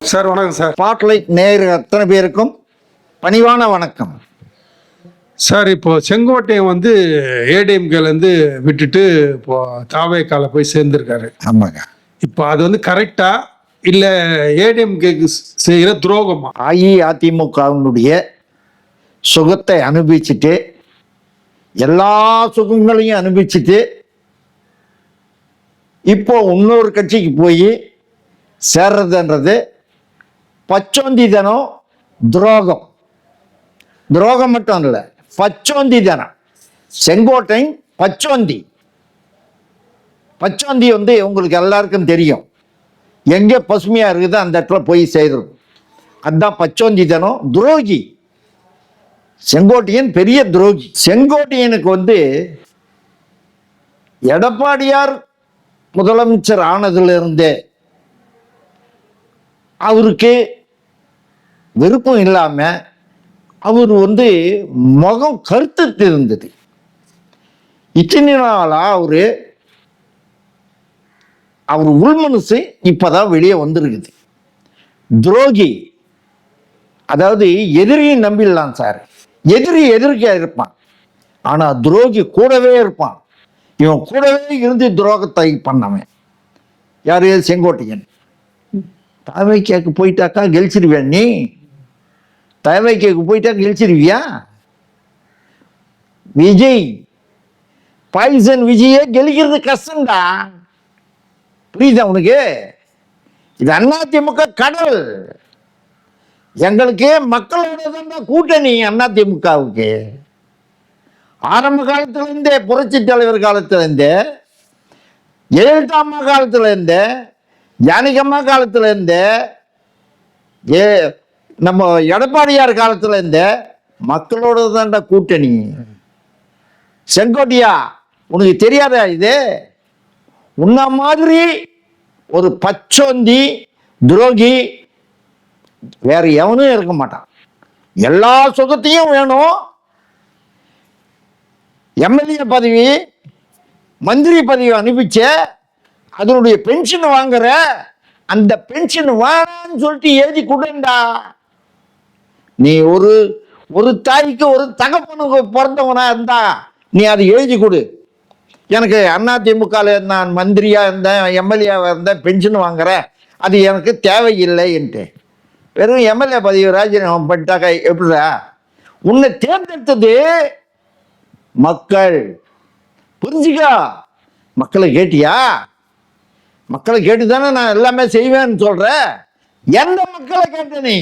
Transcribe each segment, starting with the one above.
Sir வணக்கம் sir. Spotlight நேயர்கள் அத்தனை பேருக்கும் பணிவான வணக்கம் சார். இப்போ செங்கோட்டையன் வந்து ஏடிஎம்கேலேருந்து விட்டுட்டு இப்போ தாவேக்கால போய் சேர்ந்துருக்காரு. ஆமாங்க. இப்போ அது வந்து கரெக்டா இல்லை ஏடிஎம்கேக்கு செய்கிற துரோகமா? அஇஅதிமுகவினுடைய சுகத்தை அனுபவிச்சுட்டு எல்லா சுகங்களையும் அனுபவிச்சுட்டு இப்போ இன்னொரு கட்சிக்கு போய் சேர்றதுன்றது பச்சோந்திதனம், துரோகம். துரோகம் மட்டும் இல்லை, பச்சோந்திதனம். செங்கோட்டை பச்சோந்தி. பச்சோந்தி வந்து உங்களுக்கு எல்லாருக்கும் தெரியும், எங்கே பசுமையாக இருக்குதோ அந்த இடத்துல போய் செய்கிறது. அதுதான் பச்சோந்திதனம், துரோகி. செங்கோட்டையன் பெரிய துரோகி. செங்கோட்டையனுக்கு வந்து எடப்பாடியார் முதலமைச்சர் ஆனதிலிருந்தே அவருக்கு விருப்பம் இல்லாம அவர் வந்து முகம் கருத்து இருந்தது. இத்தனை நாளா அவர் உள்மனசு இப்பதான் வெளியே வந்திருக்குது. துரோகி, அதாவது எதிரியை நம்பிடலாம் சார். எதிரி எதிர்க்க இருப்பான், ஆனா துரோகி கூடவே இருப்பான். இவன் கூடவே இருந்து துரோகத்தை பண்ணவன் யாரு? செங்கோட்டையன். தாவேக்காக்கு போயிட்டாக்கா கெலிச்சிருவியா? நீ தாவேக்காக்கு போயிட்டா கெலிச்சிருவியா? விஜய் பாய்சன் விஜயை கெலிக்கிறது கஷ்டம்டா. புரியுதா உனக்கு? இது அதிமுக கடல். எங்களுக்கு மக்களோட தான் கூட்டணி. அதிமுகவுக்கு ஆரம்ப காலத்துல இருந்தே, புரட்சி தலைவர் காலத்துல இருந்தே, ஜெயலலிதா அம்மா காலத்துல இருந்தே, ஜானகம்மா காலத்துல இருந்தே, நம்ம எடப்பாடியார் காலத்துல இருந்தே மக்களோட தான்டா கூட்டணி. செங்கோட்டையா, உனக்கு தெரியாதா இது? உன்ன மாதிரி ஒரு பச்சோந்தி துரோகி வேற எவனும் இருக்க மாட்டான். எல்லா சுகத்தையும் வேணும். எம்எல்ஏ பதவி, மந்திரி பதவி அனுப்பிச்ச, அதனுடைய பென்ஷன் வாங்குற, அந்த பென்ஷன் வேணான்னு சொல்லிட்டு எழுதி கொடுண்டா. நீ ஒரு தாய்க்கு ஒரு தகப்பனுக்கு பிறந்தவனா இருந்தா நீ அதை எழுதி கொடு. எனக்கு அதிமுகவில் நான் மந்திரியா இருந்தேன், எம்எல்ஏவா இருந்தேன், பென்ஷன் வாங்குறேன், அது எனக்கு தேவையில்லைன்ட்டு வெறும் எம்எல்ஏ பதவி ராஜினாமா பண்ணிட்டாக்க எப்படிடா? உன்னை தேர்ந்தெடுத்தது மக்கள். புரிஞ்சுக்கா? மக்களை கேட்டியா? மக்களை கேட்டுதானே நான் எல்லாமே செய்வேன்னு சொல்றேன். எந்த மக்களை கேட்ட நீ?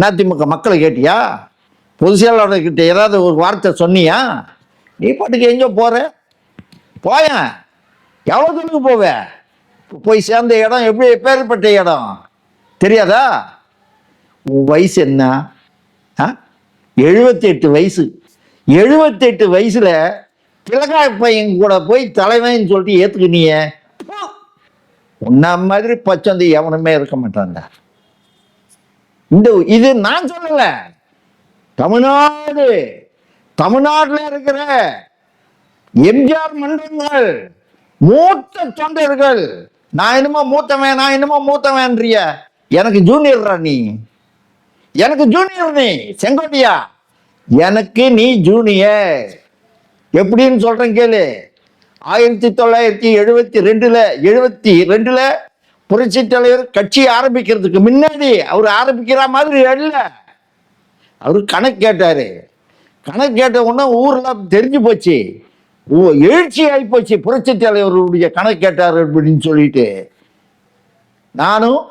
அதிமுக மக்களை கேட்டியா? பொதுச் செயலாளர் கிட்ட ஏதாவது ஒரு வார்த்தை சொன்னியா? நீ பாட்டுக்கு எங்கோ போற, போய எவ்வளவு தூரத்துக்கு போவ? போய் சேர்ந்த இடம் எப்படி எப்பேற்பட்ட இடம் தெரியாதா? உன் வயசு என்ன? 78 வயசு. 78 வயசுல பிளகாய் பையன் கூட போய் தலைவன் சொல்லிட்டு ஏத்துக்கினிய. உன்ன மாதிரி பச்சந்தி எவனுமே இருக்க மாட்டான்டா. இது நான் சொல்லல, தமிழ்நாட்டுல இருக்கிற எம்ஜிஆர் மன்றங்கள், மூத்த தொண்டர்கள். நான் என்னமோ மூத்தவன்றிய, எனக்கு ஜூனியர்ரா நீ. எனக்கு ஜூனியர் நீ செங்கோட்டையா. எனக்கு நீ ஜூனியர். எப்படின்னு சொல்றேன் கேளு. 1972ல புரட்சி தலைவர் கட்சி ஆரம்பிக்கிறதுக்கு முன்னாடி அவர் ஆரம்பிக்கிற மாதிரி அல்ல. அவரு கணக்கு கேட்டாரு. கணக்கு கேட்ட உடனே ஊர்ல தெரிஞ்சு போச்சு, எழுச்சி ஆகி போச்சு. புரட்சி தலைவருடைய கணக்கு கேட்டாரு அப்படின்னு சொல்லிட்டு நானும்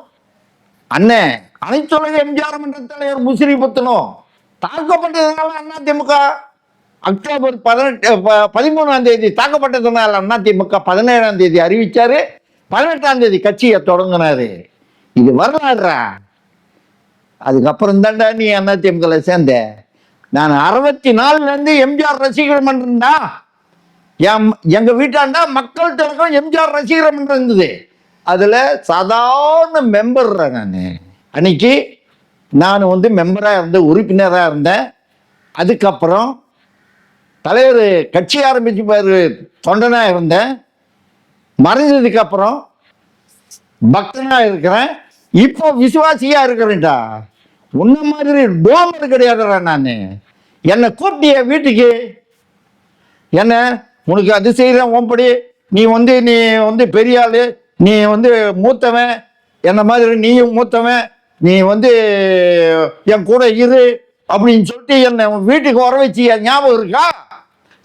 அண்ணன் அனைத்துலக எம்ஜிஆர் மன்ற தலைவர் முசிறி புத்தனும் தாக்கப்பட்டதுனால அதிமுக அக்டோபர் 13ஆம் தேதி தாக்கப்பட்டதுனால அதிமுக 17ஆம் தேதி அறிவிச்சாரு. 18ஆம் தேதி கட்சியை தொடங்கினாரு. இது வரலாறுடா. அதுக்கப்புறம் தாண்டா நீ அதிமுக சேர்ந்த. நான் 64ல இருந்து எம்ஜிஆர் ரசிகர் மன்றம் தான். எங்க வீட்டாண்டா மக்கள் திலகம் எம்ஜிஆர் ரசிகர் மன்றம் இருந்தது. அதுல சாதாரண மெம்பர் நான். அன்னைக்கு நான் வந்து மெம்பராக இருந்தேன், உறுப்பினராக இருந்தேன். அதுக்கப்புறம் தலைவர் கட்சி ஆரம்பிச்சு பேர் தொண்டனாக இருந்தேன். மறைஞ்சதுக்கு அப்புறம் பக்தனாக இருக்கிறேன். இப்போ விசுவாசியா இருக்கிறேன்டா. உன்ன மாதிரி டோமர் கிடையாதுடா நான். என்னை கூப்பிட்டிய வீட்டுக்கு, என்ன உனக்கு அது செய்கிறேன் ஓம்படி, நீ வந்து பெரிய ஆளு, நீ மூத்தவன், என்ன மாதிரி நீயும் மூத்தவன், நீ என் கூட இரு அப்படின்னு சொல்லிட்டு என்னை வீட்டுக்கு வர வச்சு ஞாபகம் இருக்கா?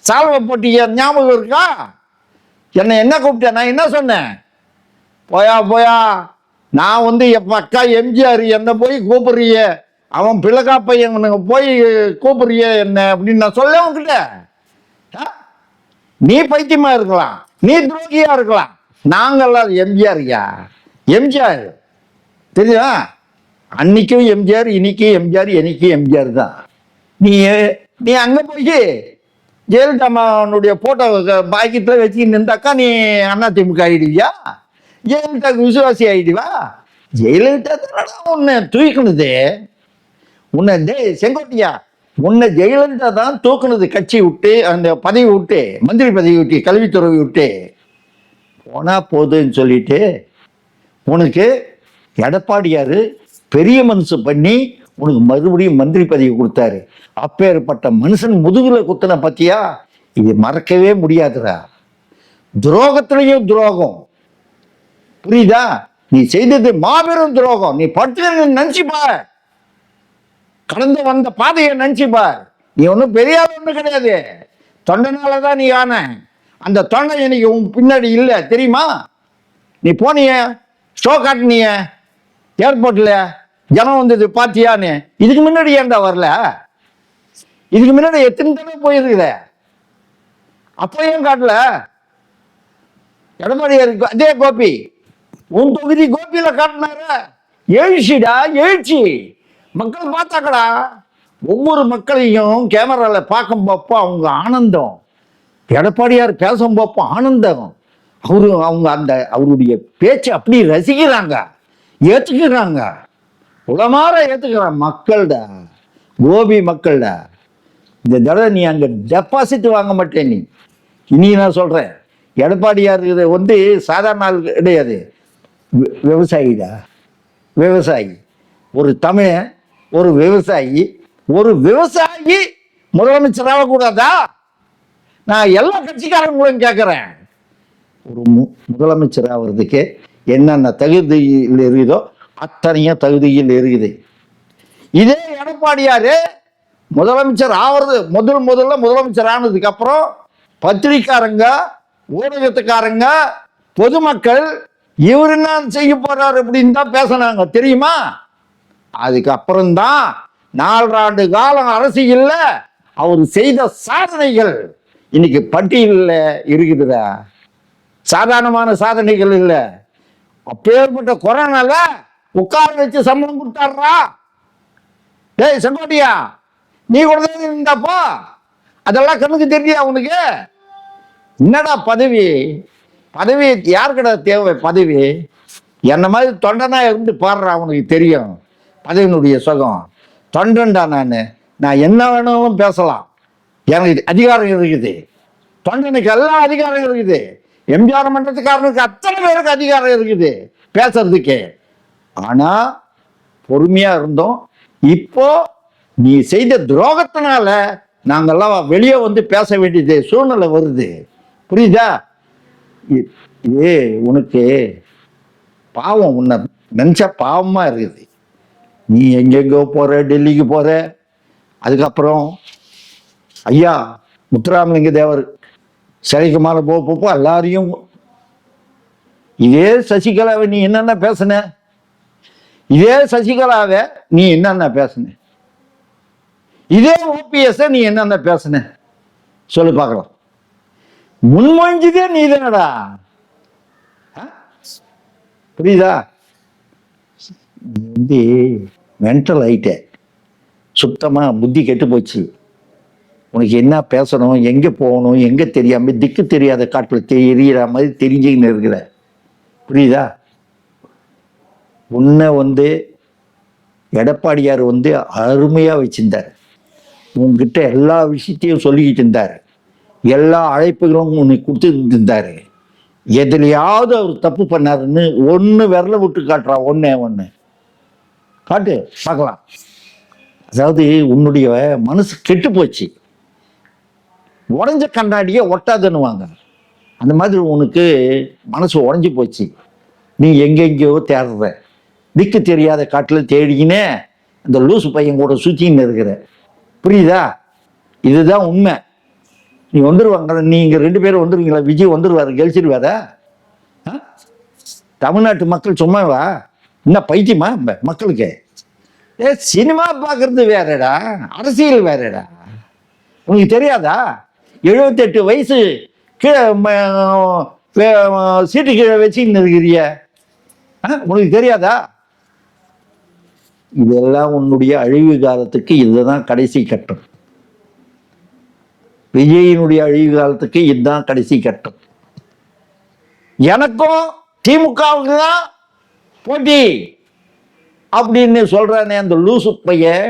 சால்வை போட்டி ஞாபகம் இருக்கா? என்னை என்ன கூப்பிட்டேன்? நான் என்ன சொன்னேன்? போயா நான் எப்ப அக்கா எம்ஜிஆர் என்ன போய் கூப்பிடுறிய, அவன் பிள்ளைக்கா பையனுக்கு போய் கூப்பிடுறிய என்ன அப்படின்னு நான் சொல்ல உங்ககிட்ட. நீ பைத்தியமா இருக்கலாம், நீ துரோகியா இருக்கலாம், நாங்கெல்லாம் எம்ஜிஆர்யா. எம்ஜிஆர் தெரியுதா? அன்னைக்கும் எம்ஜிஆர், இன்னைக்கும் எம்ஜிஆர், என்னைக்கும் எம்ஜிஆர் தான். நீ அங்க போய் ஜெயலலிதாவுடைய போட்டோ பாக்கெட்ல வச்சு நின்றாக்கா நீ அதிமுக ஆயிடுவியா? ஜெயலலிதாவுக்கு விசுவாசி ஆயிடுவா? ஜெயலலிதா தானடா உன்னை தூக்கினது. உன்னை செங்கோட்டையா, உன்னை ஜெயலலிதா தான் தூக்குனது. கட்சி விட்டு, அந்த பதவி விட்டு, மந்திரி பதவி விட்டு, கல்வித்துறை விட்டு போனா போதுன்னு சொல்லிட்டு உனக்கு எடப்பாடியாரு பெரிய மனசு பண்ணி உனக்கு மறுபடியும் மந்திரி பதவி கொடுத்தாரு. அப்பேற்பட்ட மனுஷன் முதுகுல குத்தனை பத்தியா? இது மறக்கவே முடியாதுடா. துரோகத்திலையும் துரோகம், புரியுதா? நீ செய்தது மாபெரும் துரோகம். நீ படுத்து நினைச்சுப்பார், கடந்து வந்த பாதையை நினைச்சுப்பார். நீ ஒன்றும் பெரிய ஒன்றும் கிடையாது. தொண்டனாலதான் நீ ஆன. அந்த தொண்டை எனக்கு உன் பின்னாடி இல்லை தெரியுமா? நீ போனிய ஷோ காட்டினிய ஏர்போர்ட்ல, ஜனம் வந்தது பாத்தியான்னு. இதுக்கு முன்னாடி ஏன்டா வரல? இதுக்கு முன்னாடி எத்தனை தடவை போயிருக்குற? அப்போ ஏன் காட்டல? எடப்பாடியார் அதே கோபி உன் தொகுதி கோபியில காட்டினார. எழுச்சிடா எழுச்சி. மக்கள் பார்த்தாக்கடா. ஒவ்வொரு மக்களையும் கேமரால பார்க்கும் போப்போ அவங்க ஆனந்தம். எடப்பாடியார் பேசும் போப்போ ஆனந்தம். அவங்க அவருடைய பேச்சை அப்படி ரசிக்கிறாங்க, ஏத்துக்கிறாங்க, உளமாற ஏத்துக்கிறாங்க. மக்கள்டா, கோபி மக்கள்டா. இந்த தடவை நீ அங்க டெபாசிட் வாங்க மாட்டேன். நீ இனி நான் சொல்றேன், எடப்பாடியார் சாதாரண ஆள் கிடையாது, விவசாயிடா. விவசாயி, ஒரு தமிழன், ஒரு விவசாயி. ஒரு விவசாயி முதலமைச்சராக கூடாதா? நான் எல்லா கட்சிக்காரங்களும் கேட்கிறேன். ஒரு முதலமைச்சர் ஆகிறதுக்கு என்னென்ன தகுதியில் இருக்குதோ அத்தனையும் தகுதியில் இருக்குது. இதே எடப்பாடியாரு முதலமைச்சர் ஆகிறது முதல்ல முதலமைச்சர் ஆனதுக்கு அப்புறம் பத்திரிக்காரங்க, ஊடகத்துக்காரங்க, பொதுமக்கள் இவர் என்ன செய்ய போறாரு அப்படின்னு தான் பேசினாங்க தெரியுமா? அதுக்கப்புறம்தான் 4 ஆண்டு காலம் அரசியல்ல அவர் செய்த சாதனைகள் இன்னைக்கு பட்டியலில் இருக்குதுடா. சாதாரணமான சாதனைகள் இல்லை. அப்பேற்பட்ட கொரோனால உட்கார வச்சு சம்பளம் கொடுத்தாடுறா. டேய் செங்கோட்டையா, நீ கூட இருந்தாப்போ அதெல்லாம் கண்ணுக்கு தெரியா உனக்கு? என்னடா பதவி? பதவி யாருக்கடா தேவை? பதவி என்ன மாதிரி தொண்டனா இருந்து பாடுறா, உனக்கு தெரியும் பதவியினுடைய சுகம். தொண்டன்டா நான் என்ன வேணாலும் பேசலாம், எனக்கு அதிகாரம் இருக்குது. தொண்டனுக்கு எல்லாம் அதிகாரம் இருக்குது. எம்ஜிஆர் மன்றத்துக்காரனுக்கு அத்தனை பேருக்கு அதிகாரம் இருக்குது பேசுறதுக்கு. ஆனா பொறுமையா இருந்தோம். இப்போ நீ செய்த துரோகத்தினால நாங்கெல்லாம் வெளியே பேச வேண்டியது சூழ்நிலை வருது, புரியுதா? உனக்கு பாவம், உன்னை நினைச்சா பாவமா இருக்குது. நீ எங்கெங்கோ போற, டெல்லிக்கு போற. அதுக்கப்புறம் ஐயா முத்துராமலிங்க தேவர் சிலைக்கு மேலே போப்போ எல்லாரையும் இதே சசிகலாவை நீ என்னென்ன பேசுன? இதே சசிகலாவை நீ என்னென்ன பேசுன? இதே ஓபிஎஸ் நீ என்னென்ன பேசுன? சொல்லு பார்க்கலாம். முன்மொழிஞ்சதே நீ தானடா, புரியுதா? மென்டல் ஆயிட்ட, சுத்தமா புத்தி கெட்டு போச்சு. உனக்கு என்ன பேசணும், எங்கே போகணும், எங்கே தெரியாம திக்கு தெரியாத காட்டில் தெரியற மாதிரி தெரிஞ்சுக்கின்னு இருக்கிற, புரியுதா? உன்னை எடப்பாடியார் அருமையாக வச்சிருந்தார். உங்ககிட்ட எல்லா விஷயத்தையும் சொல்லிக்கிட்டு இருந்தார். எல்லா அழைப்புகளும் உனக்கு கொடுத்துட்டு இருந்தாரு. எதுலையாவது அவர் தப்பு பண்ணாருன்னு ஒன்று விரல விட்டு காட்டுறா. ஒன்னே ஒன்று காட்டு பார்க்கலாம். அதாவது உன்னுடைய மனசு கெட்டு போச்சு, உடஞ்ச கண்ணாடியே ஒட்டாதுன்னுவாங்க. அந்த மாதிரி உனக்கு மனசு உடஞ்சி போச்சு. நீ எங்கெங்கேயோ தேடுற, திக்கு தெரியாத காட்டில் தேடிக்கினே இந்த லூசு பையன் கூட சுற்றின்னு இருக்கிற. புரியுதா? இதுதான் உண்மை. நீ வந்துடுவாங்க, நீங்கள் 2 பேரும் வந்துடுவீங்களா? விஜய் வந்துடுவார், கெலிச்சிடுவாரா? தமிழ்நாட்டு மக்கள் சும்மாவா? என்ன பைத்தியமா மக்களுக்கு? சினிமா பார்க்கறது வேறடா, அரசியல் வேறடா. உனக்கு தெரியாதா? 78 வயசு கீழே சீட்டு கீழே வச்சுன்னு இருக்கிறிய, உனக்கு தெரியாதா? இதெல்லாம் உன்னுடைய அழிவு காலத்துக்கு இதுதான் கடைசி கட்டம். விஜயினுடைய அழிவு காலத்துக்கு இதுதான் கடைசி கட்டம். எனக்கும் திமுகவுக்கு தான் போட்டி அப்படின்னு சொல்றானே அந்த லூசு பையன்.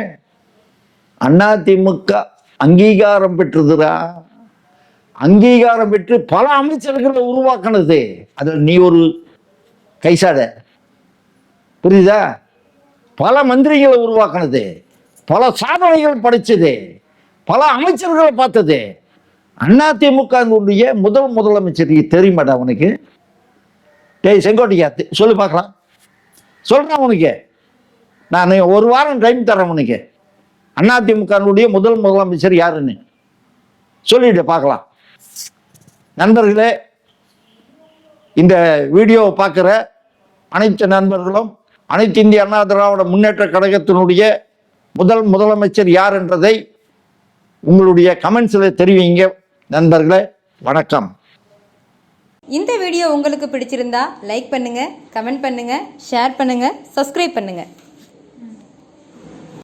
அண்ணா திமுக அங்கீகாரம் பெற்றதுடா, அங்கீகாரம் பெற்று பல அமைச்சர்களை உருவாக்கினது. அதில் நீ ஒரு கைசாட. புரியுதா? பல மந்திரிகளை உருவாக்கினது, பல சாதனைகள் படைச்சது, பல அமைச்சர்களை பார்த்தது அதிமுக முதலமைச்சர். தெரியுமாடா உனக்கு? டேய் செங்கோட்டையா, சொல்லு பார்க்கலாம். சொல்றேன் உனக்கு, நான் 1 வாரம் டைம் தரேன் உனக்கு. அதிமுக முதலமைச்சர் யாருன்னு சொல்லிட்டு பார்க்கலாம். நண்பர்களே, இந்த வீடியோவை பார்க்குற அனைத்து நண்பர்களும் அனைத்து இந்திய அண்ணா திராவிட முன்னேற்ற கழகத்தினுடைய முதலமைச்சர் யார் என்றதை உங்களுடைய கமெண்ட்ஸில் தெரிவிங்க. நண்பர்களே, வணக்கம். இந்த வீடியோ உங்களுக்கு பிடிச்சிருந்தா லைக் பண்ணுங்க, கமெண்ட் பண்ணுங்க, ஷேர் பண்ணுங்க, சப்ஸ்கிரைப் பண்ணுங்க.